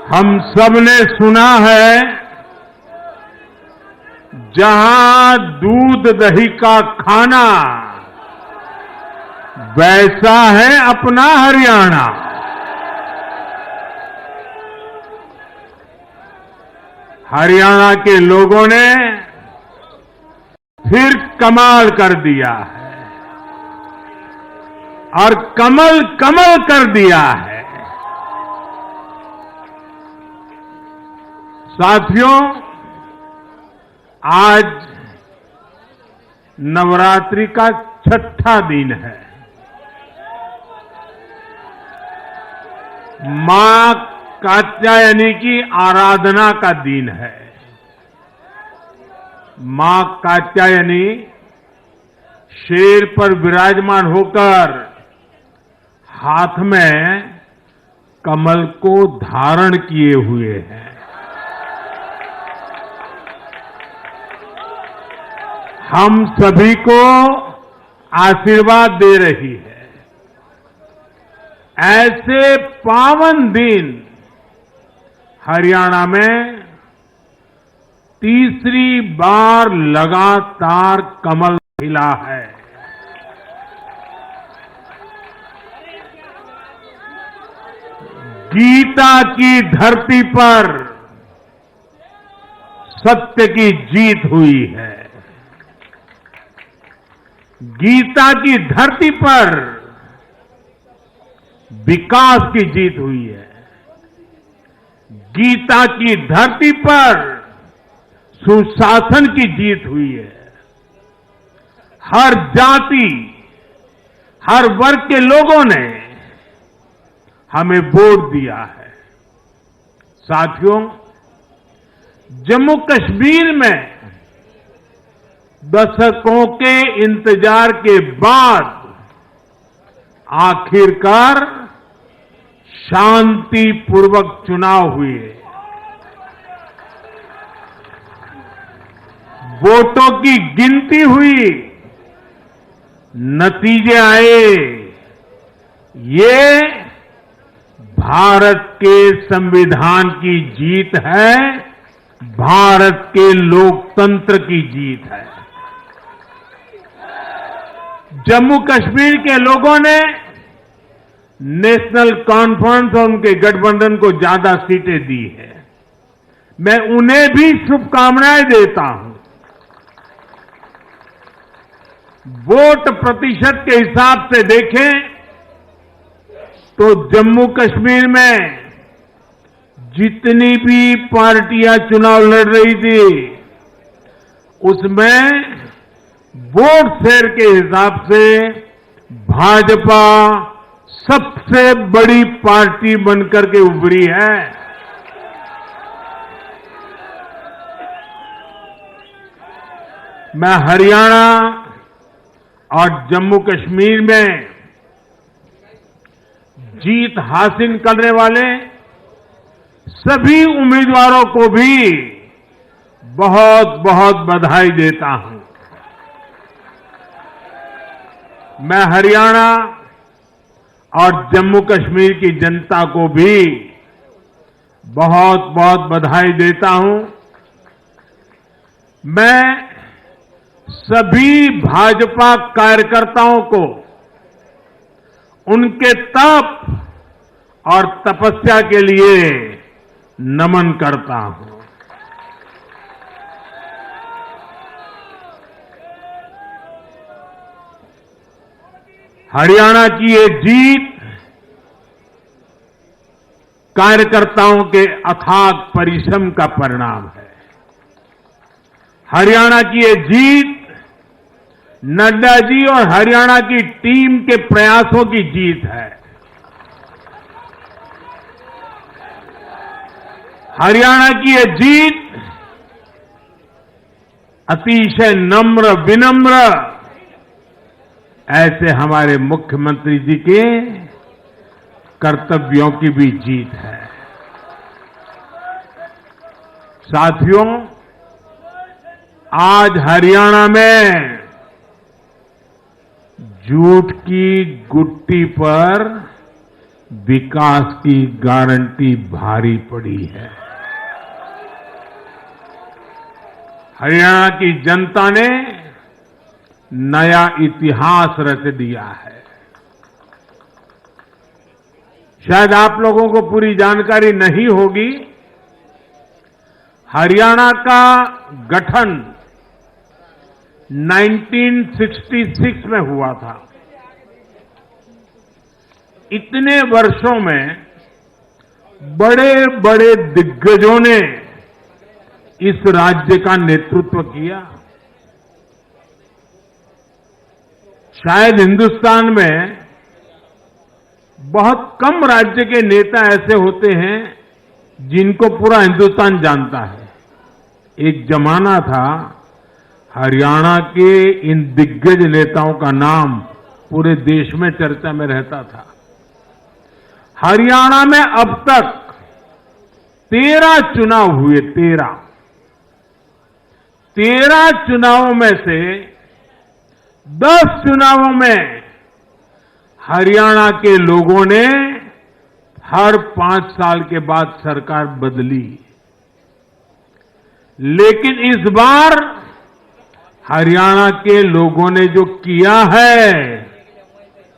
हम सब ने सुना है, जहां दूध दही का खाना, वैसा है अपना हरियाणा। हरियाणा के लोगों ने फिर कमाल कर दिया है और कमल कमल कर दिया है। साथियों, आज नवरात्रि का छठा दिन है। मां कात्यायनी की आराधना का दिन है। मां कात्यायनी शेर पर विराजमान होकर हाथ में कमल को धारण किए हुए हैं। हम सभी को आशीर्वाद दे रही है। ऐसे पावन दिन हरियाणा में तीसरी बार लगातार कमल खिला है। गीता की धरती पर सत्य की जीत हुई है। गीता की धरती पर विकास की जीत हुई है। गीता की धरती पर सुशासन की जीत हुई है। हर जाति, हर वर्ग के लोगों ने हमें वोट दिया है। साथियों, जम्मू कश्मीर में दशकों के इंतजार के बाद आखिरकार शांतिपूर्वक चुनाव हुए। वोटों की गिनती हुई, नतीजे आए। ये भारत के संविधान की जीत है, भारत के लोकतंत्र की जीत है। जम्मू कश्मीर के लोगों ने नेशनल कॉन्फ्रेंस और उनके गठबंधन को ज्यादा सीटें दी है। मैं उन्हें भी शुभकामनाएं देता हूं। वोट प्रतिशत के हिसाब से देखें तो जम्मू कश्मीर में जितनी भी पार्टियां चुनाव लड़ रही थी, उसमें वोट शेयर के हिसाब से भाजपा सबसे बड़ी पार्टी बनकर के उभरी है। मैं हरियाणा और जम्मू कश्मीर में जीत हासिल करने वाले सभी उम्मीदवारों को भी बहुत बहुत बधाई देता हूं। मैं हरियाणा और जम्मू कश्मीर की जनता को भी बहुत बहुत बधाई देता हूं। मैं सभी भाजपा कार्यकर्ताओं को उनके तप और तपस्या के लिए नमन करता हूं। हरियाणा की ये जीत कार्यकर्ताओं के अथाग परिश्रम का परिणाम है। हरियाणा की ये जीत नड्डा जी और हरियाणा की टीम के प्रयासों की जीत है। हरियाणा की ये जीत अतिशय नम्र विनम्र ऐसे हमारे मुख्यमंत्री जी के कर्तव्यों की भी जीत है। साथियों, आज हरियाणा में झूठ की गुट्टी पर विकास की गारंटी भारी पड़ी है। हरियाणा की जनता ने नया इतिहास रच दिया है। शायद आप लोगों को पूरी जानकारी नहीं होगी, हरियाणा का गठन 1966 में हुआ था। इतने वर्षों में बड़े बड़े दिग्गजों ने इस राज्य का नेतृत्व किया। शायद हिंदुस्तान में बहुत कम राज्य के नेता ऐसे होते हैं जिनको पूरा हिंदुस्तान जानता है। एक जमाना था हरियाणा के इन दिग्गज नेताओं का नाम पूरे देश में चर्चा में रहता था। हरियाणा में अब तक 13 चुनाव हुए। 13 चुनावों में से 10 चुनावों में हरियाणा के लोगों ने हर 5 साल के बाद सरकार बदली, लेकिन इस बार हरियाणा के लोगों ने जो किया है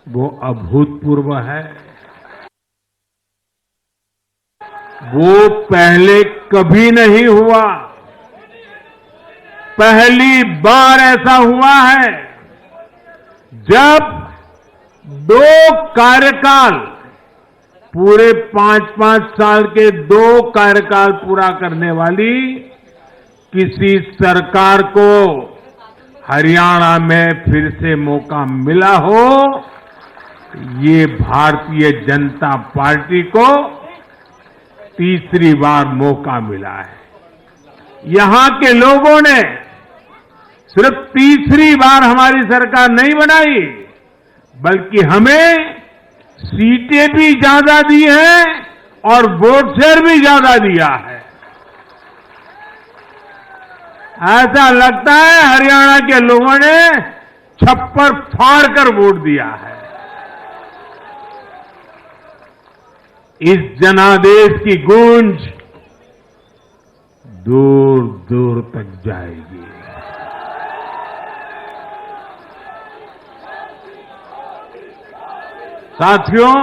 वो अभूतपूर्व है। वो पहले कभी नहीं हुआ। पहली बार ऐसा हुआ है जब 2 कार्यकाल, पूरे 5-5 साल के 2 कार्यकाल पूरा करने वाली किसी सरकार को हरियाणा में फिर से मौका मिला हो, ये भारतीय जनता पार्टी को तीसरी बार मौका मिला है। यहां के लोगों ने सिर्फ तीसरी बार हमारी सरकार नहीं बनाई, बल्कि हमें सीटें भी ज्यादा दी हैं और वोट शेयर भी ज्यादा दिया है। ऐसा लगता है हरियाणा के लोगों ने छप्पर फाड़ कर वोट दिया है। इस जनादेश की गूंज दूर दूर तक जाएगी। साथियों,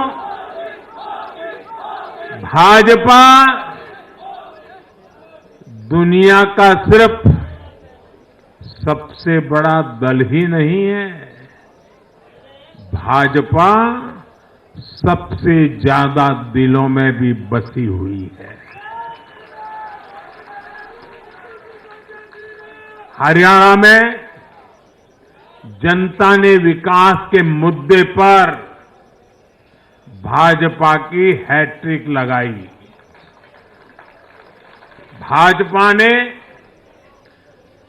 भाजपा दुनिया का सिर्फ सबसे बड़ा दल ही नहीं है, भाजपा सबसे ज्यादा दिलों में भी बसी हुई है। हरियाणा में जनता ने विकास के मुद्दे पर भाजपा की हैट्रिक लगाई। भाजपा ने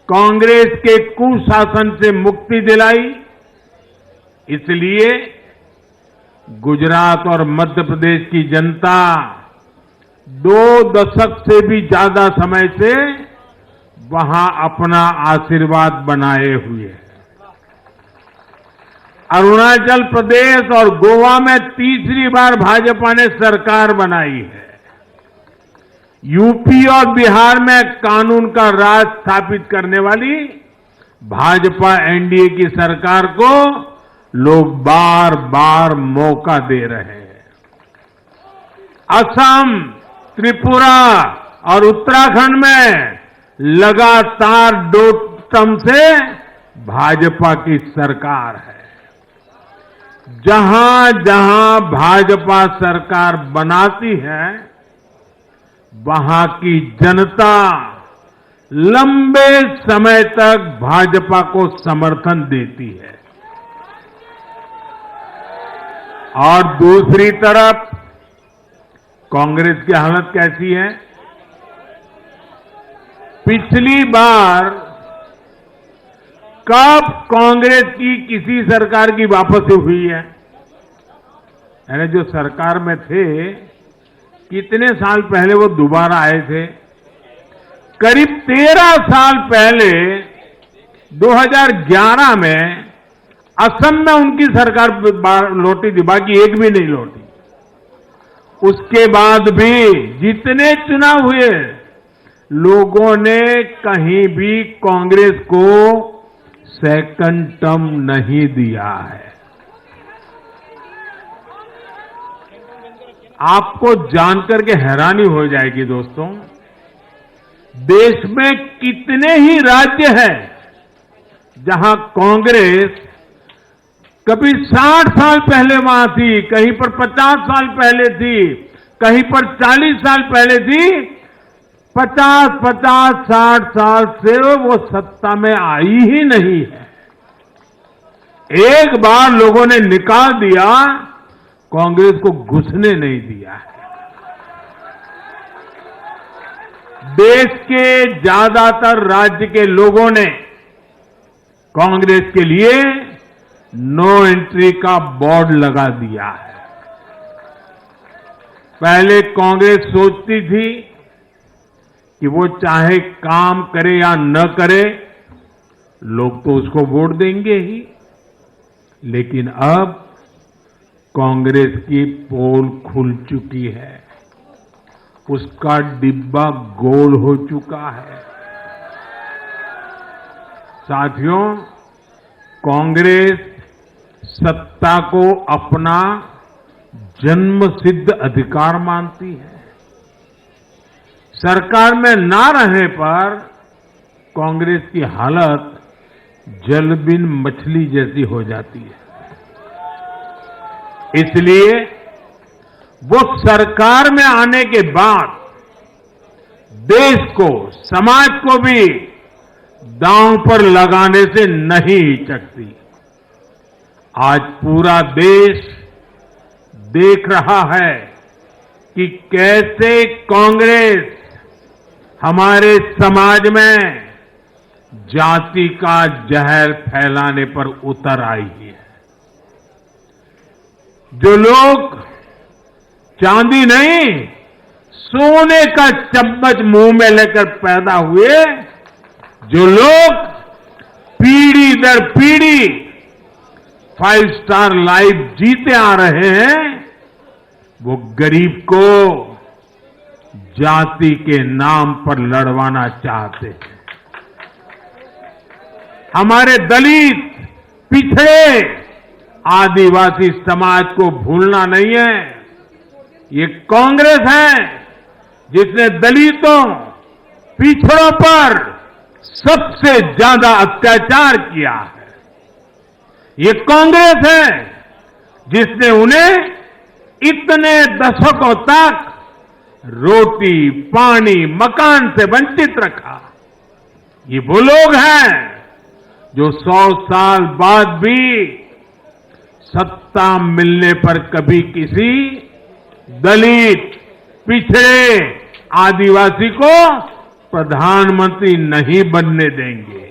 कांग्रेस के कुशासन से मुक्ति दिलाई, इसलिए गुजरात और मध्य प्रदेश की जनता 2 दशक से भी ज्यादा समय से वहां अपना आशीर्वाद बनाए हुए है। अरुणाचल प्रदेश और गोवा में तीसरी बार भाजपा ने सरकार बनाई है। यूपी और बिहार में कानून का राज स्थापित करने वाली भाजपा एनडीए की सरकार को लोग बार बार मौका दे रहे हैं। असम, त्रिपुरा और उत्तराखंड में लगातार 2 टर्म से भाजपा की सरकार है। जहां जहां भाजपा सरकार बनाती है, वहां की जनता लंबे समय तक भाजपा को समर्थन देती है। और दूसरी तरफ कांग्रेस की हालत कैसी है? पिछली बार कब कांग्रेस की किसी सरकार की वापसी हुई है? यानी जो सरकार में थे, कितने साल पहले वो दोबारा आए थे? करीब 13 साल पहले 2011 में असम में उनकी सरकार लौटी थी, बाकी एक भी नहीं लौटी। उसके बाद भी जितने चुनाव हुए, लोगों ने कहीं भी कांग्रेस को सेकंड टर्म नहीं दिया है। आपको जानकर के हैरानी हो जाएगी दोस्तों, देश में कितने ही राज्य हैं जहां कांग्रेस कभी 60 साल पहले वहां थी, कहीं पर 50 साल पहले थी, कहीं पर 40 साल पहले थी, 50-50, 60 साल से वो सत्ता में आई ही नहीं है। एक बार लोगों ने निकाल दिया, कांग्रेस को घुसने नहीं दिया है। देश के ज्यादातर राज्य के लोगों ने कांग्रेस के लिए नो एंट्री का बोर्ड लगा दिया है। पहले कांग्रेस सोचती थी कि वो चाहे काम करे या न करे, लोग तो उसको वोट देंगे ही। लेकिन अब कांग्रेस की पोल खुल चुकी है, उसका डिब्बा गोल हो चुका है। साथियों, कांग्रेस सत्ता को अपना जन्मसिद्ध अधिकार मानती है। सरकार में ना रहने पर कांग्रेस की हालत जल बिन मछली जैसी हो जाती है। इसलिए वो सरकार में आने के बाद देश को, समाज को भी दांव पर लगाने से नहीं हिचकती। आज पूरा देश देख रहा है कि कैसे कांग्रेस हमारे समाज में जाति का जहर फैलाने पर उतर आई है। जो लोग चांदी नहीं, सोने का चम्मच मुंह में लेकर पैदा हुए, जो लोग पीढ़ी दर पीढ़ी 5 स्टार लाइफ जीते आ रहे हैं, वो गरीब को जाति के नाम पर लड़वाना चाहते हैं। हमारे दलित, पिछड़े, आदिवासी समाज को भूलना नहीं है। ये कांग्रेस है जिसने दलितों, पिछड़ों पर सबसे ज्यादा अत्याचार किया है। ये कांग्रेस है जिसने उन्हें इतने दशकों तक रोटी, पानी, मकान से वंचित रखा। ये वो लोग हैं जो 100 साल बाद भी सत्ता मिलने पर कभी किसी दलित, पिछड़े, आदिवासी को प्रधानमंत्री नहीं बनने देंगे।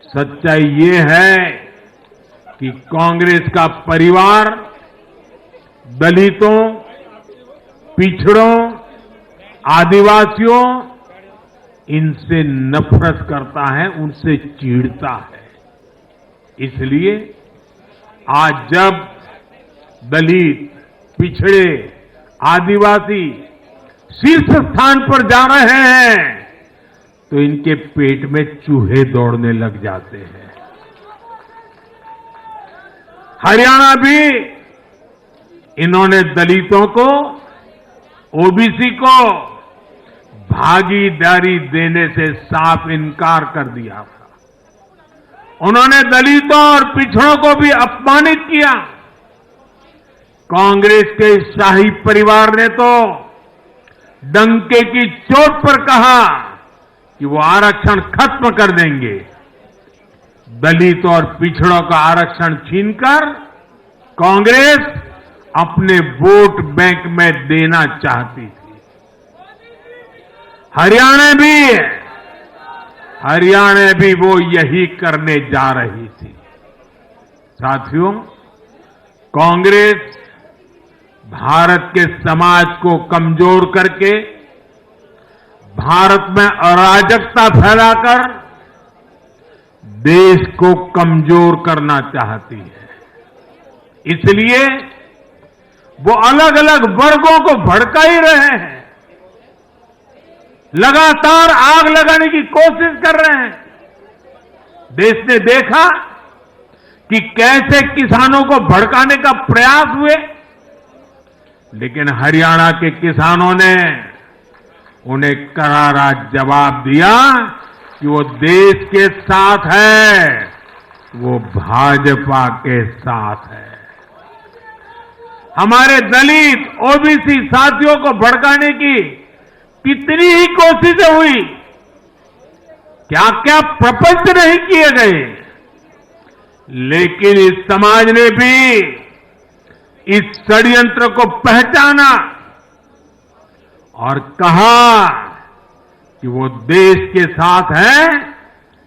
सच्चाई ये है कि कांग्रेस का परिवार दलितों, पिछड़ों, आदिवासियों, इनसे नफरत करता है, उनसे चिढ़ता है। इसलिए आज जब दलित, पिछड़े, आदिवासी शीर्ष स्थान पर जा रहे हैं, तो इनके पेट में चूहे दौड़ने लग जाते हैं। हरियाणा भी इन्होंने दलितों को, ओबीसी को भागीदारी देने से साफ इनकार कर दिया था। उन्होंने दलितों और पिछड़ों को भी अपमानित किया। कांग्रेस के शाही परिवार ने तो डंके की चोट पर कहा कि वो आरक्षण खत्म कर देंगे। दलित और पिछड़ों का आरक्षण छीनकर कांग्रेस अपने वोट बैंक में देना चाहती थी। हरियाणा भी वो यही करने जा रही थी। साथियों, कांग्रेस भारत के समाज को कमजोर करके, भारत में अराजकता फैलाकर देश को कमजोर करना चाहती है। इसलिए वो अलग अलग वर्गों को भड़का ही रहे हैं, लगातार आग लगाने की कोशिश कर रहे हैं। देश ने देखा कि कैसे किसानों को भड़काने का प्रयास हुए, लेकिन हरियाणा के किसानों ने उन्हें करारा जवाब दिया कि वो देश के साथ है, वो भाजपा के साथ है। हमारे दलित ओबीसी साथियों को भड़काने की कितनी ही कोशिशें हुई, क्या क्या प्रपंच नहीं किए गए, लेकिन इस समाज ने भी इस षड्यंत्र को पहचाना और कहा कि वो देश के साथ है,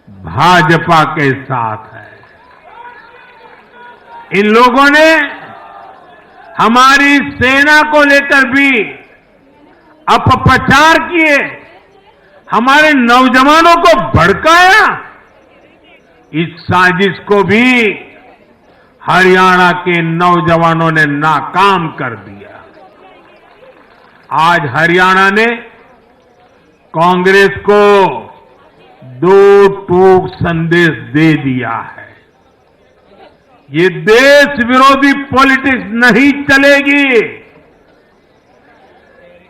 भाजपा के साथ है। इन लोगों ने हमारी सेना को लेकर भी अपप्रचार किए, हमारे नौजवानों को भड़काया। इस साजिश को भी हरियाणा के नौजवानों ने नाकाम कर दिया। आज हरियाणा ने कांग्रेस को दो टूक संदेश दे दिया है। ये देश विरोधी पॉलिटिक्स नहीं चलेगी।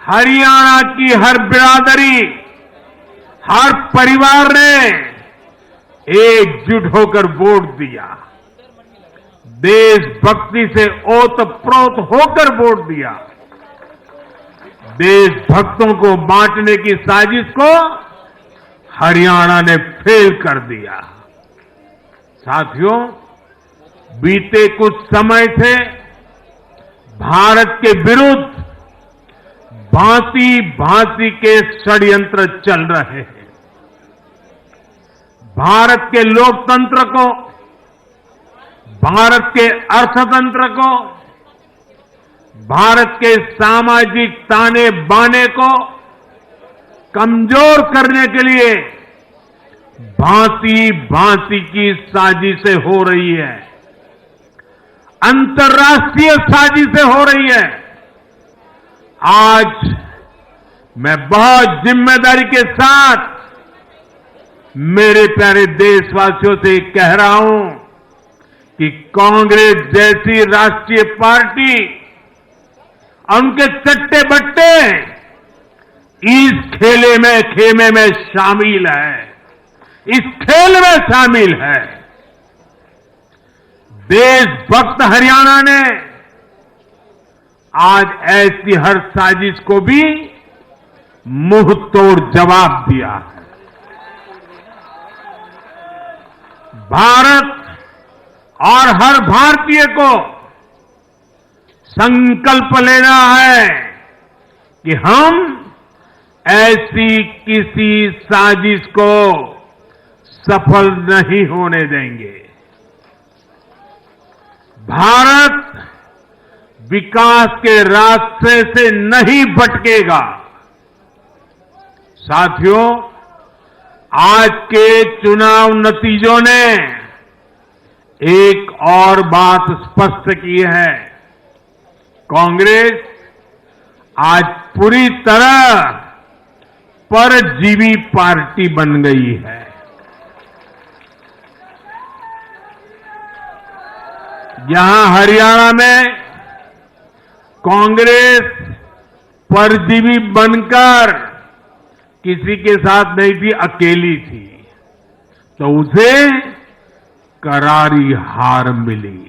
हरियाणा की हर बिरादरी, हर परिवार ने एकजुट होकर वोट दिया, देशभक्ति से ओतप्रोत होकर वोट दिया। देशभक्तों को बांटने की साजिश को हरियाणा ने फेल कर दिया। साथियों, बीते कुछ समय से भारत के विरुद्ध भांति भांति के षड्यंत्र चल रहे हैं। भारत के लोकतंत्र को, भारत के अर्थतंत्र को, भारत के सामाजिक ताने बाने को कमजोर करने के लिए भांति भांति की साजिशें हो रही है, अंतर्राष्ट्रीय साजिशें हो रही है। आज मैं बहुत जिम्मेदारी के साथ मेरे प्यारे देशवासियों से कह रहा हूं कि कांग्रेस जैसी राष्ट्रीय पार्टी और उनके चट्टे बट्टे इस खेमे में शामिल है, इस खेल में शामिल है। देशभक्त हरियाणा ने आज ऐसी हर साजिश को भी मुंह तोड़ जवाब दिया है। भारत और हर भारतीय को संकल्प लेना है कि हम ऐसी किसी साजिश को सफल नहीं होने देंगे। भारत विकास के रास्ते से नहीं भटकेगा। साथियों, आज के चुनाव नतीजों ने एक और बात स्पष्ट की है। कांग्रेस आज पूरी तरह परजीवी पार्टी बन गई है। यहां हरियाणा में कांग्रेस परजीवी बनकर किसी के साथ नहीं थी, अकेली थी, तो उसे करारी हार मिली।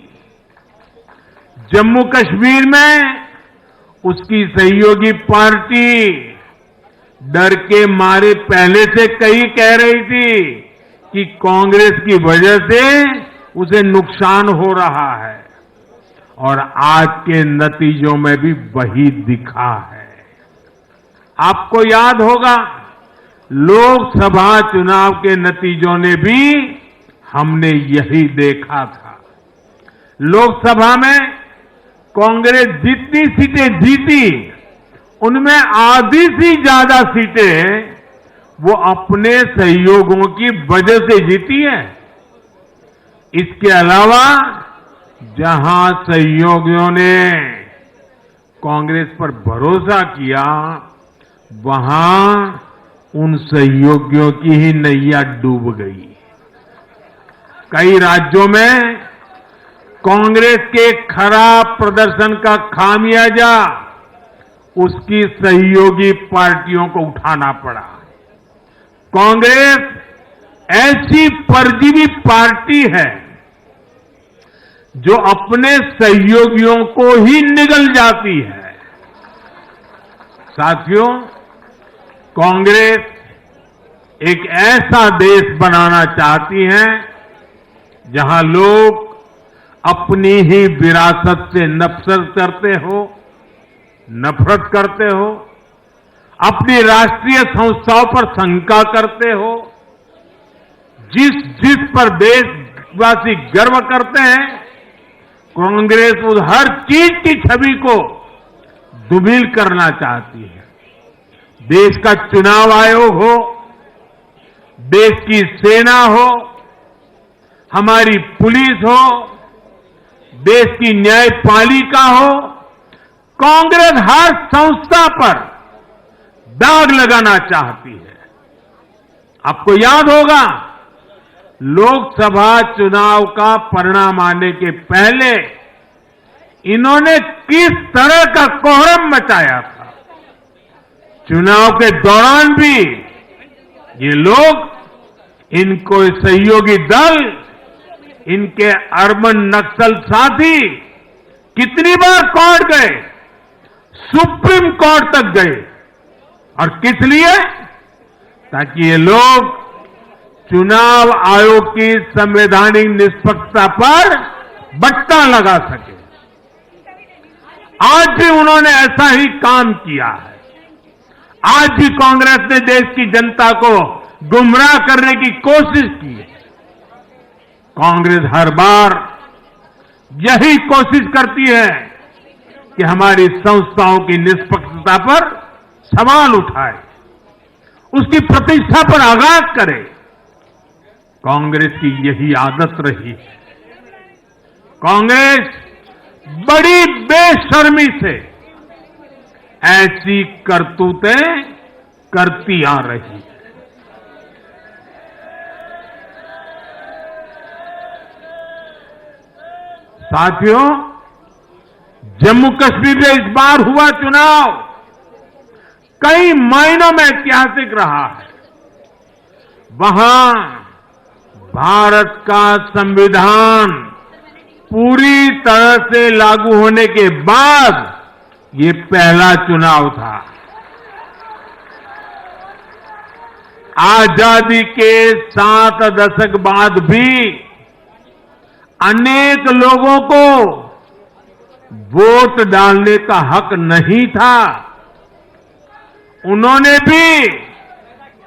जम्मू कश्मीर में उसकी सहयोगी पार्टी डर के मारे पहले से कई कह रही थी कि कांग्रेस की वजह से उसे नुकसान हो रहा है, और आज के नतीजों में भी वही दिखा है। आपको याद होगा, लोकसभा चुनाव के नतीजों ने भी हमने यही देखा था। लोकसभा में कांग्रेस जितनी सीटें जीती, उनमें आधी से ज्यादा सीटें वो अपने सहयोगियों की वजह से जीती है। इसके अलावा जहां सहयोगियों ने कांग्रेस पर भरोसा किया, वहां उन सहयोगियों की ही नैया डूब गई। कई राज्यों में कांग्रेस के खराब प्रदर्शन का खामियाजा उसकी सहयोगी पार्टियों को उठाना पड़ा। कांग्रेस ऐसी परजीवी पार्टी है जो अपने सहयोगियों को ही निगल जाती है। साथियों, कांग्रेस एक ऐसा देश बनाना चाहती है जहां लोग अपनी ही विरासत से नफरत करते हो, अपनी राष्ट्रीय संस्थाओं पर शंका करते हो, जिस पर देशवासी गर्व करते हैं, कांग्रेस उस हर चीज की छवि को धूमिल करना चाहती है। देश का चुनाव आयोग हो, देश की सेना हो, हमारी पुलिस हो, देश की न्यायपालिका हो, कांग्रेस हर संस्था पर दाग लगाना चाहती है। आपको याद होगा, लोकसभा चुनाव का परिणाम आने के पहले इन्होंने किस तरह का कोहराम मचाया था। चुनाव के दौरान भी ये लोग, इनको सहयोगी दल, इनके अर्बन नक्सल साथी कितनी बार कोर्ट गए, सुप्रीम कोर्ट तक गए। और किस लिए? ताकि ये लोग चुनाव आयोग की संवैधानिक निष्पक्षता पर बट्टा लगा सके। आज भी उन्होंने ऐसा ही काम किया है। आज भी कांग्रेस ने देश की जनता को गुमराह करने की कोशिश की है। कांग्रेस हर बार यही कोशिश करती है कि हमारी संस्थाओं की निष्पक्षता पर सवाल उठाए, उसकी प्रतिष्ठा पर आघात करे। कांग्रेस की यही आदत रही है। कांग्रेस बड़ी बेशर्मी से ऐसी करतूतें करती आ रही है। साथियों, जम्मू कश्मीर में इस बार हुआ चुनाव कई मायनों में ऐतिहासिक रहा है। वहां भारत का संविधान पूरी तरह से लागू होने के बाद ये पहला चुनाव था। आजादी के 7 दशक बाद भी अनेक लोगों को वोट डालने का हक नहीं था। उन्होंने भी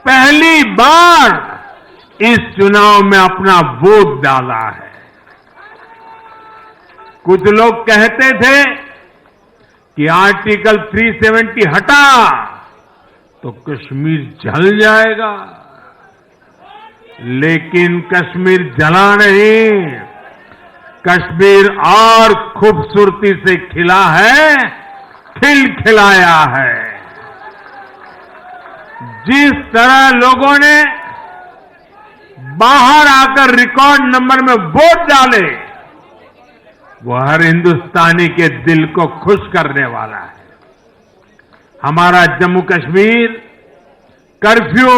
पहली बार इस चुनाव में अपना वोट डाला है। कुछ लोग कहते थे कि आर्टिकल 370 हटा तो कश्मीर जल जाएगा, लेकिन कश्मीर जला नहीं, कश्मीर और खूबसूरती से खिला है, खिलखिलाया है। जिस तरह लोगों ने बाहर आकर रिकॉर्ड नंबर में वोट डाले, वो हर हिंदुस्तानी के दिल को खुश करने वाला है। हमारा जम्मू कश्मीर कर्फ्यू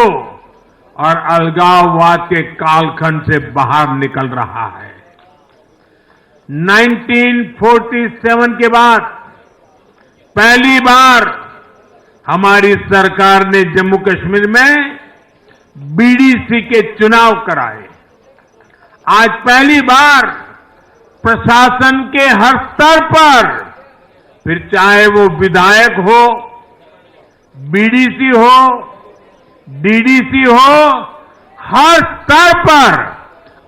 और अलगाववाद के कालखंड से बाहर निकल रहा है। 1947 के बाद पहली बार हमारी सरकार ने जम्मू कश्मीर में बीडीसी के चुनाव कराए। आज पहली बार प्रशासन के हर स्तर पर, फिर चाहे वो विधायक हो, बीडीसी हो, डीडीसी हो, हर स्तर पर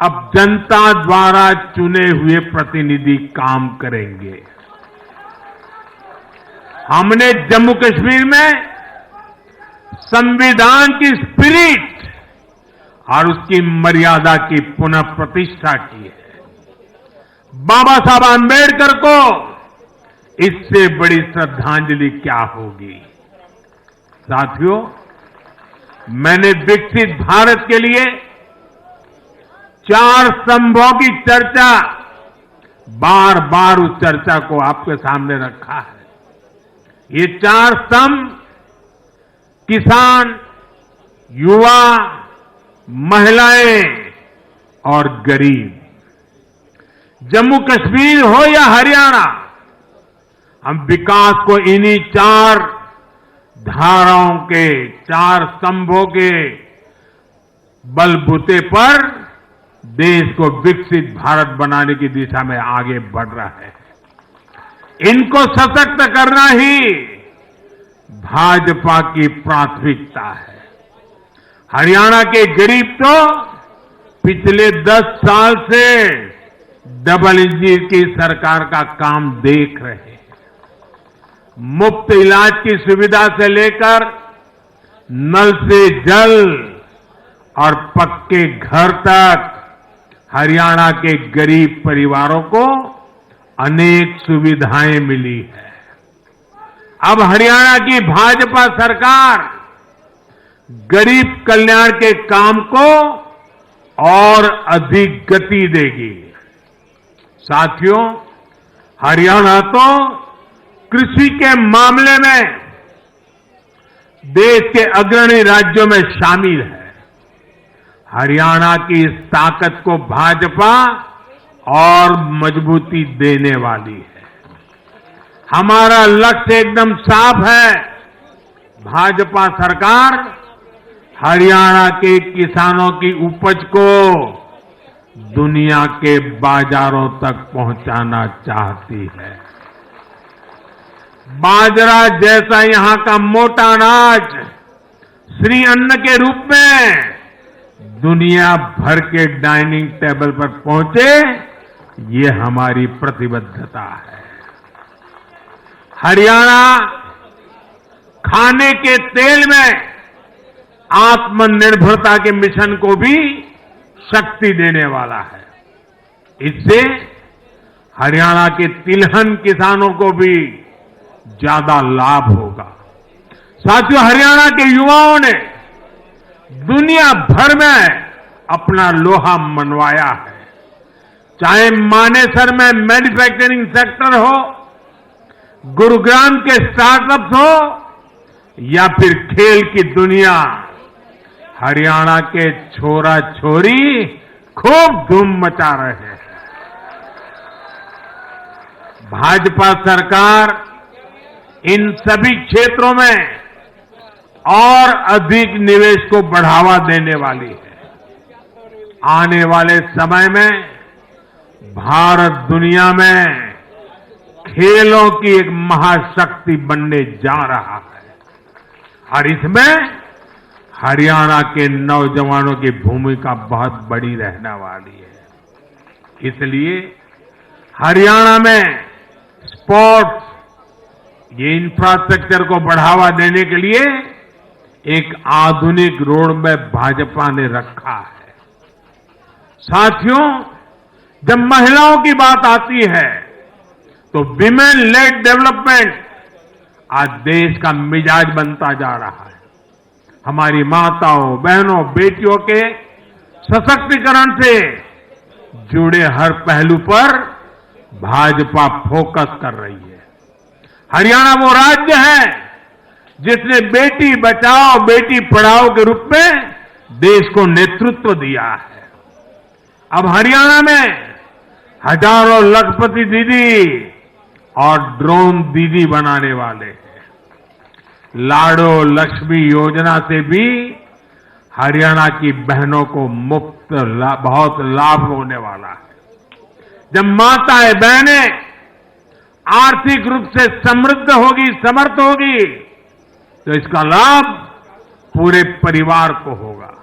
अब जनता द्वारा चुने हुए प्रतिनिधि काम करेंगे। हमने जम्मू कश्मीर में संविधान की स्पिरिट और उसकी मर्यादा की पुनः प्रतिष्ठा की है। बाबा साहब आंबेडकर को इससे बड़ी श्रद्धांजलि क्या होगी। साथियों, मैंने विकसित भारत के लिए 4 स्तंभों की चर्चा बार बार उस चर्चा को आपके सामने रखा है। ये 4 स्तंभ किसान, युवा, महिलाएं और गरीब, जम्मू कश्मीर हो या हरियाणा, हम विकास को इन्हीं 4 धाराओं के 4 स्तंभों के बलबूते पर देश को विकसित भारत बनाने की दिशा में आगे बढ़ रहा है। इनको सशक्त करना ही भाजपा की प्राथमिकता है। हरियाणा के गरीब तो पिछले 10 साल से डबल इंजन की सरकार का काम देख रहे हैं। मुफ्त इलाज की सुविधा से लेकर नल से जल और पक्के घर तक हरियाणा के गरीब परिवारों को अनेक सुविधाएं मिली है। अब हरियाणा की भाजपा सरकार गरीब कल्याण के काम को और अधिक गति देगी। साथियों, हरियाणा तो कृषि के मामले में देश के अग्रणी राज्यों में शामिल है। हरियाणा की इस ताकत को भाजपा और मजबूती देने वाली है। हमारा लक्ष्य एकदम साफ है। भाजपा सरकार हरियाणा के किसानों की उपज को दुनिया के बाजारों तक पहुंचाना चाहती है। बाजरा जैसा यहां का मोटा अनाज श्री अन्न के रूप में दुनिया भर के डाइनिंग टेबल पर पहुंचे, ये हमारी प्रतिबद्धता है। हरियाणा खाने के तेल में आत्मनिर्भरता के मिशन को भी शक्ति देने वाला है। इससे हरियाणा के तिलहन किसानों को भी ज्यादा लाभ होगा। साथियों, हरियाणा के युवाओं ने दुनिया भर में अपना लोहा मनवाया है। चाहे मानेसर में मैन्युफैक्चरिंग सेक्टर हो, गुरुग्राम के स्टार्टअप्स हो या फिर खेल की दुनिया, हरियाणा के छोरा छोरी खूब धूम मचा रहे हैं। भाजपा सरकार इन सभी क्षेत्रों में और अधिक निवेश को बढ़ावा देने वाली है। आने वाले समय में भारत दुनिया में खेलों की एक महाशक्ति बनने जा रहा है और इसमें हरियाणा के नौजवानों की भूमिका बहुत बड़ी रहने वाली है। इसलिए हरियाणा में स्पोर्ट्स, ये इंफ्रास्ट्रक्चर को बढ़ावा देने के लिए एक आधुनिक रोड मैप भाजपा ने रखा है। साथियों, जब महिलाओं की बात आती है तो विमेन लेड डेवलपमेंट आज देश का मिजाज बनता जा रहा है। हमारी माताओं, बहनों, बेटियों के सशक्तिकरण से जुड़े हर पहलू पर भाजपा फोकस कर रही है। हरियाणा वो राज्य है जिसने बेटी बचाओ बेटी पढ़ाओ के रूप में देश को नेतृत्व दिया है। अब हरियाणा में हजारों लखपति दीदी और ड्रोन दीदी बनाने वाले हैं। लाडो लक्ष्मी योजना से भी हरियाणा की बहनों को मुफ्त बहुत लाभ होने वाला है। जब माताएं बहनें आर्थिक रूप से समृद्ध होगी, समर्थ होगी, तो इसका लाभ पूरे परिवार को होगा।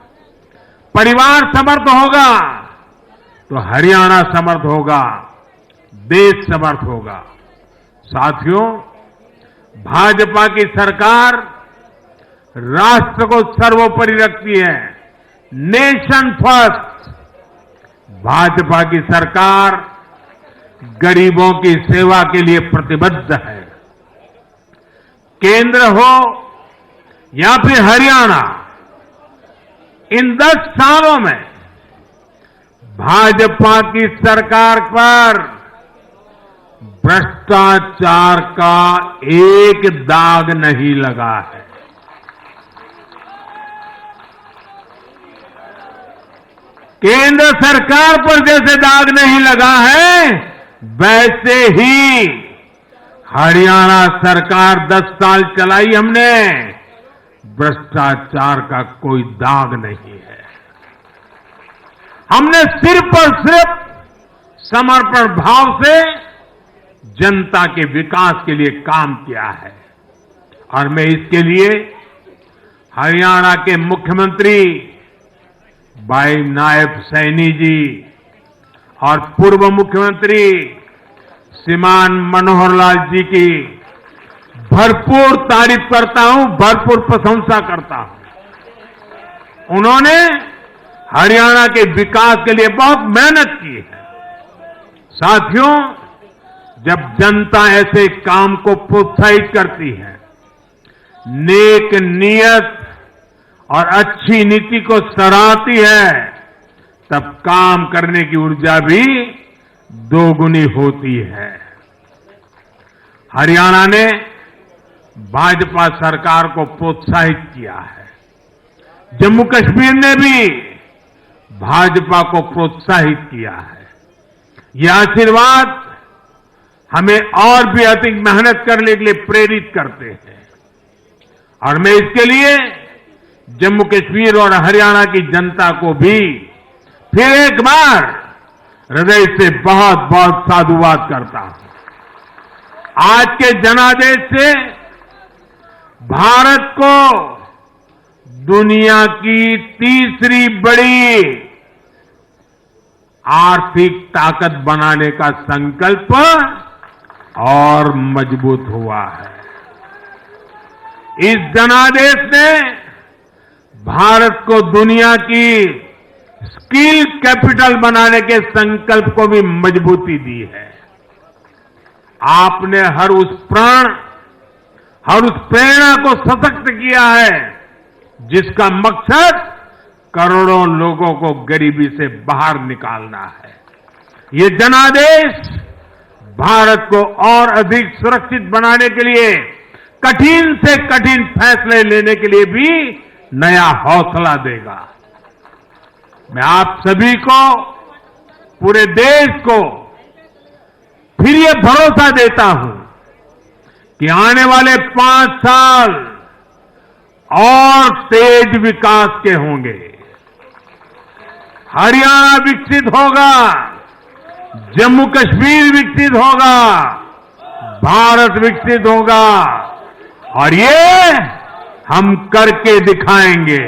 परिवार समर्थ होगा तो हरियाणा समर्थ होगा, देश समर्थ होगा। साथियों, भाजपा की सरकार राष्ट्र को सर्वोपरि रखती है। Nation first. भाजपा की सरकार गरीबों की सेवा के लिए प्रतिबद्ध है। केंद्र हो या फिर हरियाणा, इन 10 सालों में भाजपा की सरकार पर भ्रष्टाचार का एक दाग नहीं लगा है। केंद्र सरकार पर जैसे दाग नहीं लगा है, वैसे ही हरियाणा सरकार 10 साल चलाई हमने, भ्रष्टाचार का कोई दाग नहीं है। हमने सिर्फ और सिर्फ समर्पण भाव से जनता के विकास के लिए काम किया है। और मैं इसके लिए हरियाणा के मुख्यमंत्री भाई नायब सैनी जी और पूर्व मुख्यमंत्री श्रीमान मनोहर लाल जी की भरपूर तारीफ करता हूं, भरपूर प्रशंसा करता हूं। उन्होंने हरियाणा के विकास के लिए बहुत मेहनत की है। साथियों, जब जनता ऐसे काम को प्रोत्साहित करती है, नेक नियत और अच्छी नीति को सराहती है, तब काम करने की ऊर्जा भी दोगुनी होती है। हरियाणा ने भाजपा सरकार को प्रोत्साहित किया है। जम्मू कश्मीर ने भी भाजपा को प्रोत्साहित किया है। यह आशीर्वाद हमें और भी अधिक मेहनत करने के लिए प्रेरित करते हैं। और मैं इसके लिए जम्मू कश्मीर और हरियाणा की जनता को भी फिर एक बार हृदय से बहुत बहुत साधुवाद करता हूं। आज के जनादेश से भारत को दुनिया की तीसरी बड़ी आर्थिक ताकत बनाने का संकल्प और मजबूत हुआ है। इस जनादेश ने भारत को दुनिया की स्किल कैपिटल बनाने के संकल्प को भी मजबूती दी है। आपने हर उस प्रेरणा को सशक्त किया है जिसका मकसद करोड़ों लोगों को गरीबी से बाहर निकालना है। ये जनादेश भारत को और अधिक सुरक्षित बनाने के लिए कठिन से कठिन फैसले लेने के लिए भी नया हौसला देगा। मैं आप सभी को, पूरे देश को फिर ये भरोसा देता हूं कि आने वाले 5 साल और तेज विकास के होंगे। हरियाणा विकसित होगा, जम्मू कश्मीर विकसित होगा, भारत विकसित होगा और ये हम करके दिखाएंगे।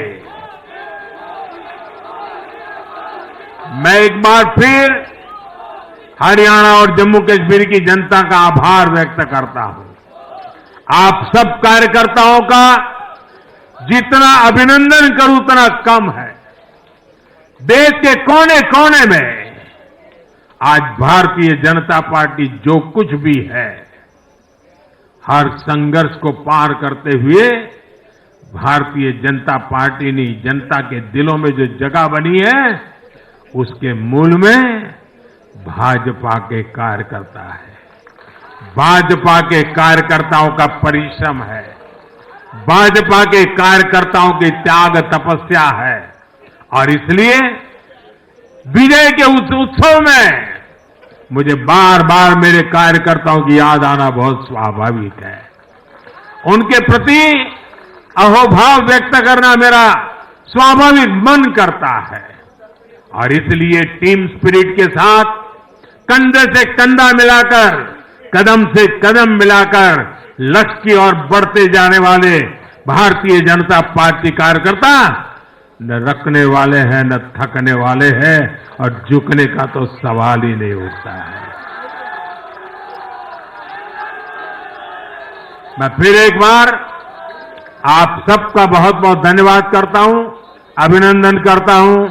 मैं एक बार फिर हरियाणा और जम्मू कश्मीर की जनता का आभार व्यक्त करता हूं। आप सब कार्यकर्ताओं का जितना अभिनंदन करूं उतना कम है। देश के कोने कोने में आज भारतीय जनता पार्टी जो कुछ भी है, हर संघर्ष को पार करते हुए भारतीय जनता पार्टी ने जनता के दिलों में जो जगह बनी है, उसके मूल में भाजपा के कार्यकर्ता है। भाजपा के कार्यकर्ताओं का परिश्रम है, भाजपा के कार्यकर्ताओं की त्याग तपस्या है। और इसलिए विजय के उस उत्सव में मुझे बार बार मेरे कार्यकर्ताओं की याद आना बहुत स्वाभाविक है। उनके प्रति अहोभाव व्यक्त करना मेरा स्वाभाविक मन करता है। और इसलिए टीम स्पिरिट के साथ कंधे से कंधा मिलाकर, कदम से कदम मिलाकर लक्ष्य की ओर बढ़ते जाने वाले भारतीय जनता पार्टी कार्यकर्ता न रखने वाले हैं न थकने वाले हैं, और झुकने का तो सवाल ही नहीं उठता है। मैं फिर एक बार आप सबका बहुत बहुत धन्यवाद करता हूं, अभिनंदन करता हूं।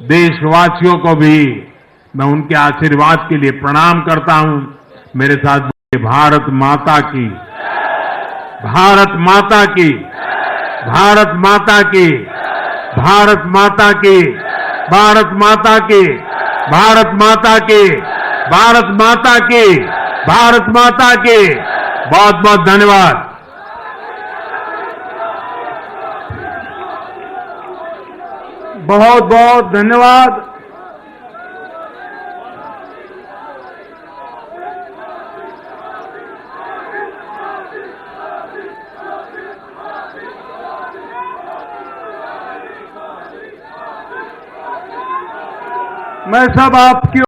देशवासियों को भी मैं उनके आशीर्वाद के लिए प्रणाम करता हूं। मेरे साथ बोलिए, भारत माता की, भारत माता की, भारत माता की, भारत माता की, भारत माता की, भारत माता की, भारत माता की, भारत माता की। बहुत बहुत धन्यवाद। बहुत बहुत धन्यवाद। मैं सब आपकी